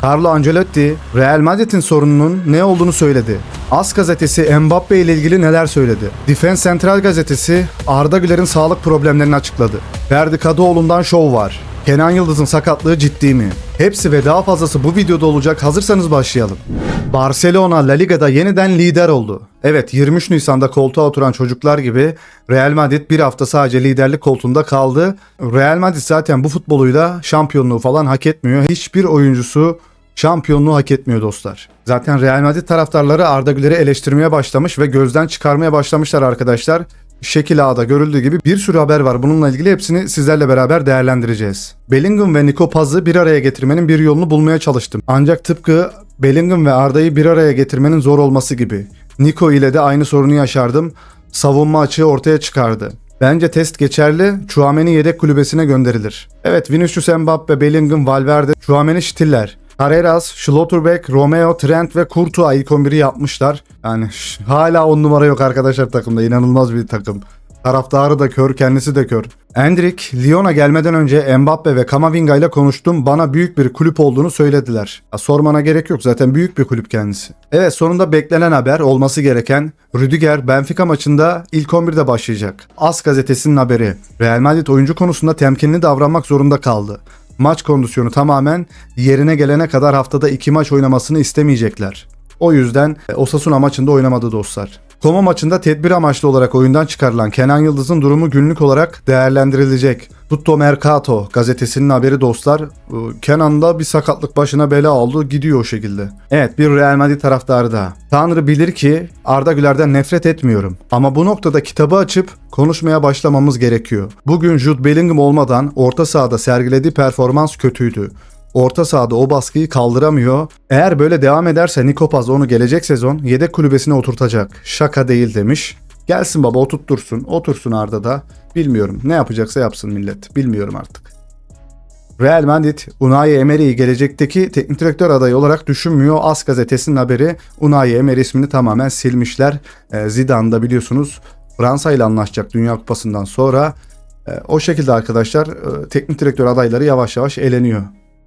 Carlo Ancelotti, Real Madrid'in sorununun ne olduğunu söyledi. AS gazetesi Mbappe ile ilgili neler söyledi? Defense Central gazetesi Arda Güler'in sağlık problemlerini açıkladı. Ferdi Kadıoğlu'ndan şov var. Kenan Yıldız'ın sakatlığı ciddi mi? Hepsi ve daha fazlası bu videoda olacak. Hazırsanız başlayalım. Barcelona La Liga'da yeniden lider oldu. Evet, 23 Nisan'da koltuğa oturan çocuklar gibi Real Madrid bir hafta sadece liderlik koltuğunda kaldı. Real Madrid zaten bu futboluyla şampiyonluğu falan hak etmiyor. Hiçbir oyuncusu şampiyonluğu hak etmiyor dostlar. Zaten Real Madrid taraftarları Arda Güler'i eleştirmeye başlamış ve gözden çıkarmaya başlamışlar arkadaşlar. Şekil A'da görüldüğü gibi bir sürü haber var. Bununla ilgili hepsini sizlerle beraber değerlendireceğiz. Bellingham ve Nico Paz'ı bir araya getirmenin bir yolunu bulmaya çalıştım. Ancak tıpkı Bellingham ve Arda'yı bir araya getirmenin zor olması gibi. Nico ile de aynı sorunu yaşardım. Savunma açığı ortaya çıkardı. Bence test geçerli. Tchouaméni yedek kulübesine gönderilir. Evet, Vinicius, Mbappe, Bellingham, Valverde, Tchouaméni Stiller. Carreras, Schlotterbeck, Romeo, Trent ve Courtois ilk 11'i yapmışlar. Yani hala 10 numara yok arkadaşlar takımda. İnanılmaz bir takım. Taraftarı da kör, kendisi de kör. Endrick, Lyon'a gelmeden önce Mbappe ve Camavinga ile konuştum. Bana büyük bir kulüp olduğunu söylediler. Sormana gerek yok, zaten büyük bir kulüp kendisi. Evet, sonunda beklenen haber, olması gereken. Rüdiger Benfica maçında ilk 11'de başlayacak. AS gazetesinin haberi. Real Madrid oyuncu konusunda temkinli davranmak zorunda kaldı. Maç kondisyonu tamamen yerine gelene kadar haftada 2 maç oynamasını istemeyecekler. O yüzden Osasuna maçında oynamadı dostlar. Como maçında tedbir amaçlı olarak oyundan çıkarılan Kenan Yıldız'ın durumu günlük olarak değerlendirilecek. Tutto Mercato gazetesinin haberi dostlar. Kenan'da bir sakatlık başına bela oldu, gidiyor o şekilde. Evet, bir Real Madrid taraftarı da. Tanrı bilir ki Arda Güler'den nefret etmiyorum. Ama bu noktada kitabı açıp konuşmaya başlamamız gerekiyor. Bugün Jude Bellingham olmadan orta sahada sergilediği performans kötüydü. Orta sahada o baskıyı kaldıramıyor. Eğer böyle devam ederse Nico Paz onu gelecek sezon yedek kulübesine oturtacak. Şaka değil demiş. Gelsin baba, oturtursun. Otursun Arda da. Bilmiyorum. Ne yapacaksa yapsın millet. Bilmiyorum artık. Real Madrid, Unai Emery'i gelecekteki teknik direktör adayı olarak düşünmüyor. AS gazetesinin haberi. Unai Emery ismini tamamen silmişler. Zidane da biliyorsunuz Fransa ile anlaşacak Dünya Kupası'ndan sonra. O şekilde arkadaşlar teknik direktör adayları yavaş yavaş eleniyor.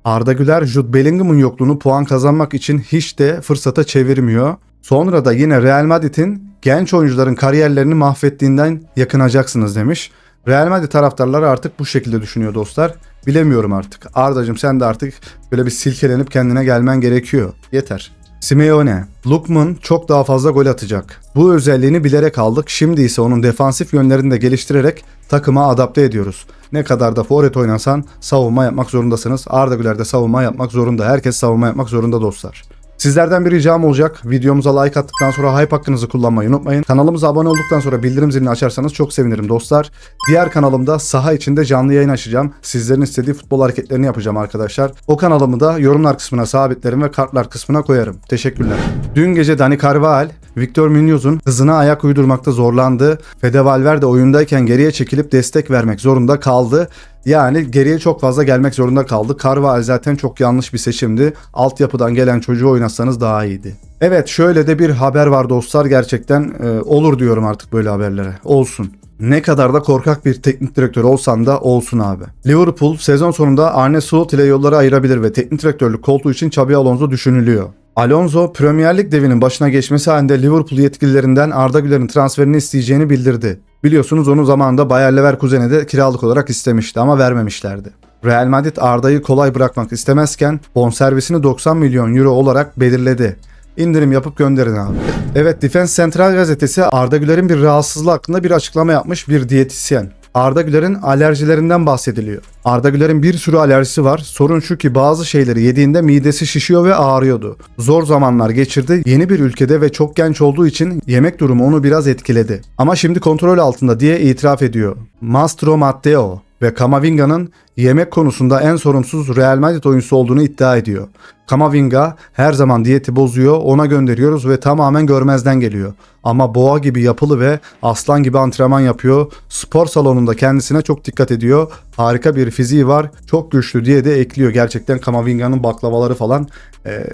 Arda Güler, Jude Bellingham'ın yokluğunu puan kazanmak için hiç de fırsata çevirmiyor. Sonra da yine Real Madrid'in genç oyuncuların kariyerlerini mahvettiğinden yakınacaksınız demiş. Real Madrid taraftarları artık bu şekilde düşünüyor dostlar. Bilemiyorum artık. Arda'cığım sen de artık böyle bir silkelenip kendine gelmen gerekiyor. Yeter. Simeone, Lookman çok daha fazla gol atacak. Bu özelliğini bilerek aldık. Şimdi ise onun defansif yönlerini de geliştirerek takıma adapte ediyoruz. Ne kadar da forvet oynasan savunma yapmak zorundasınız. Arda Güler de savunma yapmak zorunda. Herkes savunma yapmak zorunda dostlar. Sizlerden bir ricam olacak. Videomuza like attıktan sonra hype hakkınızı kullanmayı unutmayın. Kanalımıza abone olduktan sonra bildirim zilini açarsanız çok sevinirim dostlar. Diğer kanalımda saha içinde canlı yayın açacağım. Sizlerin istediği futbol hareketlerini yapacağım arkadaşlar. O kanalımı da yorumlar kısmına sabitlerim ve kartlar kısmına koyarım. Teşekkürler. Dün gece Dani Carvajal, Victor Muñoz'un hızına ayak uydurmakta zorlandı. Fede Valverde oyundayken geriye çekilip destek vermek zorunda kaldı. Yani geriye çok fazla gelmek zorunda kaldı. Carvajal zaten çok yanlış bir seçimdi. Altyapıdan gelen çocuğu oynatsanız daha iyiydi. Evet, şöyle de bir haber var dostlar, gerçekten olur diyorum artık böyle haberlere. Olsun. Ne kadar da korkak bir teknik direktör olsan da olsun abi. Liverpool sezon sonunda Arne Slot ile yolları ayırabilir ve teknik direktörlük koltuğu için Xabi Alonso düşünülüyor. Alonso, Premier Lig devinin başına geçmesi halinde Liverpool yetkililerinden Arda Güler'in transferini isteyeceğini bildirdi. Biliyorsunuz onu zamanında Bayer Leverkusen'e de kiralık olarak istemişti ama vermemişlerdi. Real Madrid Arda'yı kolay bırakmak istemezken bonservisini 90 milyon euro olarak belirledi. İndirim yapıp gönderin abi. Evet, Defense Central gazetesi Arda Güler'in bir rahatsızlığı hakkında bir açıklama yapmış bir diyetisyen. Arda Güler'in alerjilerinden bahsediliyor. Arda Güler'in bir sürü alerjisi var. Sorun şu ki bazı şeyleri yediğinde midesi şişiyor ve ağrıyordu. Zor zamanlar geçirdi. Yeni bir ülkede ve çok genç olduğu için yemek durumu onu biraz etkiledi. Ama şimdi kontrol altında diye itiraf ediyor. Mastro Matteo ve Camavinga'nın yemek konusunda en sorumsuz Real Madrid oyuncusu olduğunu iddia ediyor. Camavinga her zaman diyeti bozuyor, ona gönderiyoruz ve tamamen görmezden geliyor. Ama boğa gibi yapılı ve aslan gibi antrenman yapıyor. Spor salonunda kendisine çok dikkat ediyor. Harika bir fiziği var, çok güçlü diye de ekliyor. Gerçekten Camavinga'nın baklavaları falan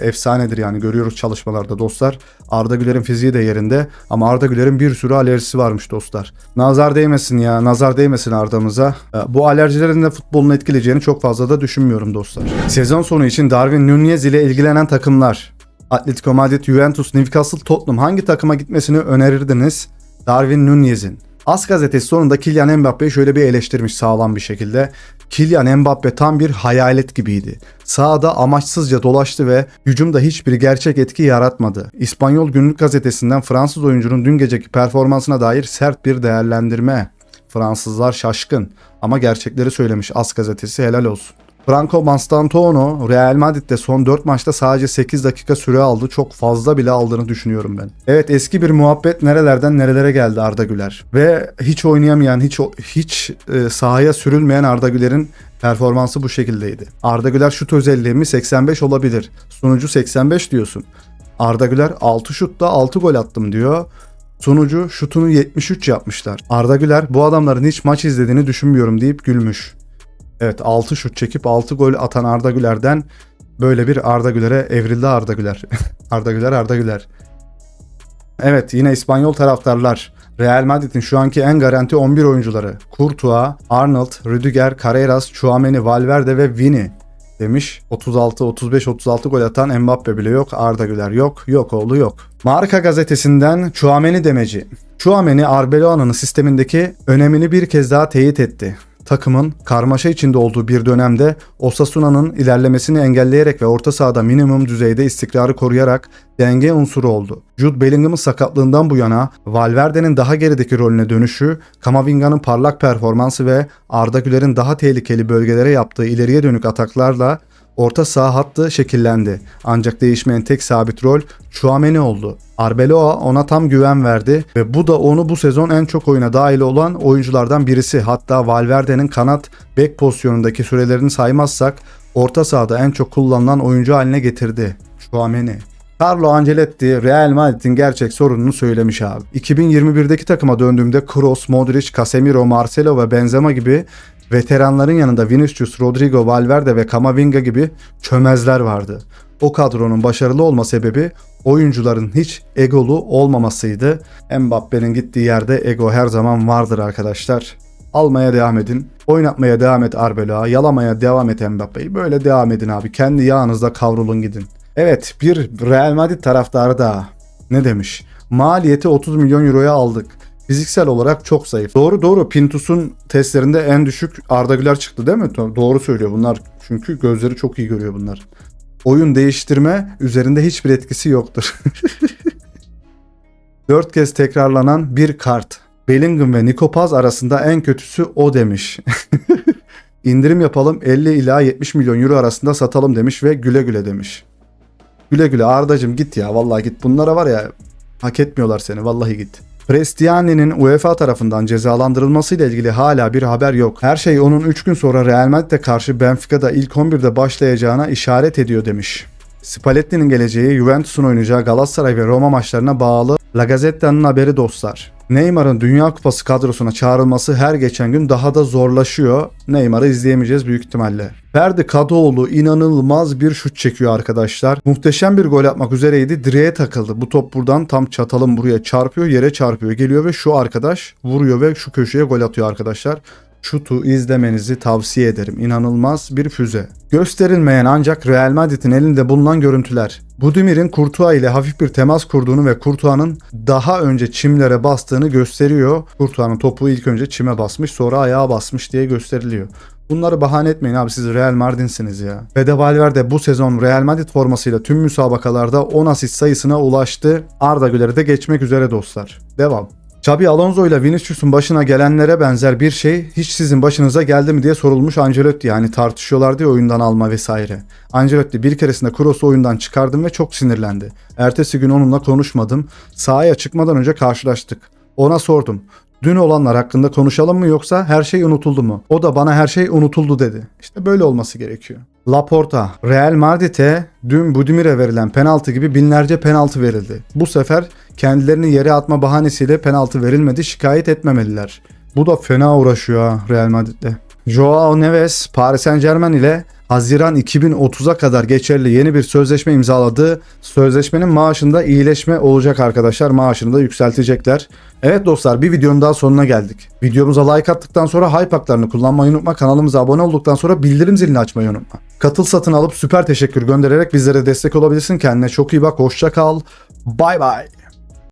efsanedir yani, görüyoruz çalışmalarda dostlar. Arda Güler'in fiziği de yerinde ama Arda Güler'in bir sürü alerjisi varmış dostlar. Nazar değmesin ya, nazar değmesin Arda'mıza. Bu alerjilerin de futbolun olumlu etkileyeceğini çok fazla da düşünmüyorum dostlar. Sezon sonu için Darwin Núñez ile ilgilenen takımlar: Atletico Madrid, Juventus, Newcastle, Tottenham. Hangi takıma gitmesini önerirdiniz Darwin Núñez'in? AS gazetesi sonunda Kylian Mbappe'yi şöyle bir eleştirmiş sağlam bir şekilde. Kylian Mbappe tam bir hayalet gibiydi. Sahada amaçsızca dolaştı ve hücumda hiçbir gerçek etki yaratmadı. İspanyol Günlük Gazetesi'nden Fransız oyuncunun dün geceki performansına dair sert bir değerlendirme. Fransızlar şaşkın ama gerçekleri söylemiş AS gazetesi, helal olsun. Franco Mastantuono Real Madrid'de son 4 maçta sadece 8 dakika süre aldı. Çok fazla bile aldığını düşünüyorum ben. Evet, eski bir muhabbet nerelerden nerelere geldi Arda Güler. Ve hiç oynayamayan, hiç sahaya sürülmeyen Arda Güler'in performansı bu şekildeydi. Arda Güler şut özelliği mi 85 olabilir. Sonucu 85 diyorsun. Arda Güler 6 şutta 6 gol attım diyor. Sonucu şutunu 73 yapmışlar. Arda Güler bu adamların hiç maç izlediğini düşünmüyorum deyip gülmüş. Evet, 6 şut çekip 6 gol atan Arda Güler'den böyle bir Arda Güler'e evrildi Arda Güler. Arda Güler. Evet, yine İspanyol taraftarlar. Real Madrid'in şu anki en garanti 11 oyuncuları: Courtois, Arnold, Rüdiger, Carreras, Tchouaméni, Valverde ve Vini demiş. 35-36 gol atan Mbappe bile yok. Arda Güler yok. Yok oğlu yok. Marca gazetesinden Tchouaméni demeci. Tchouaméni Arbeloa'nın sistemindeki önemini bir kez daha teyit etti. Takımın karmaşa içinde olduğu bir dönemde Osasuna'nın ilerlemesini engelleyerek ve orta sahada minimum düzeyde istikrarı koruyarak denge unsuru oldu. Jude Bellingham'ın sakatlığından bu yana Valverde'nin daha gerideki rolüne dönüşü, Kamavinga'nın parlak performansı ve Arda Güler'in daha tehlikeli bölgelere yaptığı ileriye dönük ataklarla orta saha hattı şekillendi. Ancak değişmeyen tek sabit rol Tchouaméni oldu. Arbeloa ona tam güven verdi ve bu da onu bu sezon en çok oyuna dahil olan oyunculardan birisi. Hatta Valverde'nin kanat bek pozisyonundaki sürelerini saymazsak orta sahada en çok kullanılan oyuncu haline getirdi Tchouaméni. Carlo Ancelotti Real Madrid'in gerçek sorununu söylemiş abi. 2021'deki takıma döndüğümde Kroos, Modric, Casemiro, Marcelo ve Benzema gibi veteranların yanında Vinicius, Rodrigo, Valverde ve Camavinga gibi çömezler vardı. O kadronun başarılı olma sebebi oyuncuların hiç egolu olmamasıydı. Mbappe'nin gittiği yerde ego her zaman vardır arkadaşlar. Almaya devam edin. Oynatmaya devam et Arbeloa. Yalamaya devam et Mbappe'yi. Böyle devam edin abi. Kendi yağınızda kavrulun gidin. Evet, bir Real Madrid taraftarı daha ne demiş? Maliyeti 30 milyon euroya aldık. Fiziksel olarak çok zayıf. Doğru. Pintus'un testlerinde en düşük Arda Güler çıktı değil mi? Doğru söylüyor bunlar. Çünkü gözleri çok iyi görüyor bunlar. Oyun değiştirme üzerinde hiçbir etkisi yoktur. 4 kez tekrarlanan bir kart. Bellingham ve Nico Paz arasında en kötüsü o demiş. İndirim yapalım, 50 ila 70 milyon euro arasında satalım demiş ve güle güle demiş. Güle güle Ardacığım, git ya, vallahi git. Bunlara var ya, hak etmiyorlar seni, vallahi git. Prestiani'nin UEFA tarafından cezalandırılmasıyla ilgili hala bir haber yok. Her şey onun 3 gün sonra Real Madrid'e karşı Benfica'da ilk 11'de başlayacağına işaret ediyor demiş. Spalletti'nin geleceği Juventus'un oynayacağı Galatasaray ve Roma maçlarına bağlı La Gazzetta'nın haberi dostlar. Neymar'ın Dünya Kupası kadrosuna çağrılması her geçen gün daha da zorlaşıyor. Neymar'ı izleyemeyeceğiz büyük ihtimalle. Ferdi Kadıoğlu inanılmaz bir şut çekiyor arkadaşlar. Muhteşem bir gol yapmak üzereydi. Direğe takıldı. Bu top buradan tam çatalım buraya çarpıyor, yere çarpıyor. Geliyor ve şu arkadaş vuruyor ve şu köşeye gol atıyor arkadaşlar. Şutu izlemenizi tavsiye ederim. İnanılmaz bir füze. Gösterilmeyen ancak Real Madrid'in elinde bulunan görüntüler. Budimir'in Courtois ile hafif bir temas kurduğunu ve Courtois'ın daha önce çimlere bastığını gösteriyor. Courtois'ın topu ilk önce çime basmış, sonra ayağa basmış diye gösteriliyor. Bunları bahane etmeyin abi, siz Real Madrid'siniz ya. Fede Valverde bu sezon Real Madrid formasıyla tüm müsabakalarda 10 asist sayısına ulaştı. Arda Güler'i de geçmek üzere dostlar. Devam. Xabi Alonso ile Vinicius'un başına gelenlere benzer bir şey hiç sizin başınıza geldi mi diye sorulmuş Ancelotti. Yani tartışıyorlardı ya oyundan alma vesaire. Ancelotti bir keresinde Kroos'u oyundan çıkardım ve çok sinirlendi. Ertesi gün onunla konuşmadım. Sahaya çıkmadan önce karşılaştık. Ona sordum. Dün olanlar hakkında konuşalım mı yoksa her şey unutuldu mu? O da bana her şey unutuldu dedi. İşte böyle olması gerekiyor. Laporta, Real Madrid'e dün Budimir'e verilen penaltı gibi binlerce penaltı verildi. Bu sefer kendilerini yere atma bahanesiyle penaltı verilmedi, şikayet etmemeliler. Bu da fena uğraşıyor ha Real Madrid'de. Joao Neves, Paris Saint-Germain ile Haziran 2030'a kadar geçerli yeni bir sözleşme imzaladı. Sözleşmenin maaşında iyileşme olacak arkadaşlar. Maaşını da yükseltecekler. Evet dostlar, bir videonun daha sonuna geldik. Videomuza like attıktan sonra hype haklarını kullanmayı unutma. Kanalımıza abone olduktan sonra bildirim zilini açmayı unutma. Katıl satın alıp süper teşekkür göndererek bizlere destek olabilirsin. Kendine çok iyi bak. Hoşça kal. Bay bay.